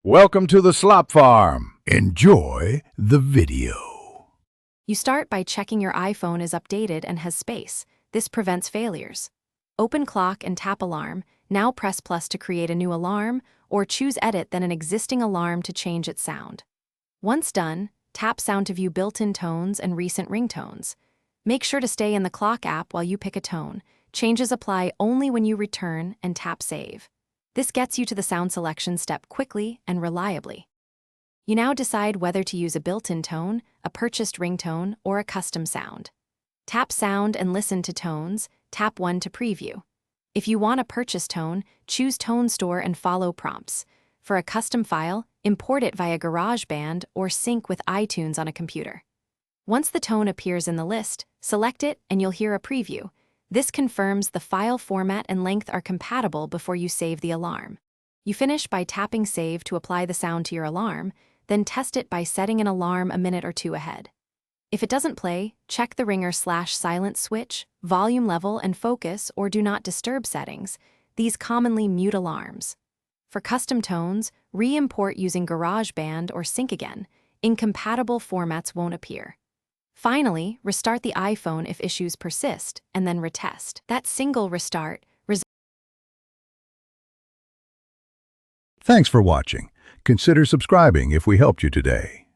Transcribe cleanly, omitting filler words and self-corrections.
Welcome to the Slop Farm. Enjoy the video. You start by checking your iPhone is updated and has space. This prevents failures. Open Clock and tap Alarm. Now press plus to create a new alarm, or choose Edit then an existing alarm to change its sound. Once done, tap Sound to view built-in tones and recent ringtones. Make sure to stay in the Clock app while you pick a tone. Changes apply only when you return, and tap Save. This gets you to the sound selection step quickly and reliably. You now decide whether to use a built-in tone, a purchased ringtone, or a custom sound. Tap Sound and listen to tones, tap 1 to preview. If you want a purchased tone, choose Tone Store and follow prompts. For a custom file, import it via GarageBand or sync with iTunes on a computer. Once the tone appears in the list, select it and you'll hear a preview. This confirms the file format and length are compatible before you save the alarm. You finish by tapping Save to apply the sound to your alarm, then test it by setting an alarm a minute or two ahead. If it doesn't play, check the ringer/silent switch, volume level and focus or do not disturb settings. These commonly mute alarms. For custom tones, re-import using GarageBand or sync again. Incompatible formats won't appear. Finally, restart the iPhone if issues persist, and then retest. That single restart Thanks for watching. Consider subscribing if we helped you today.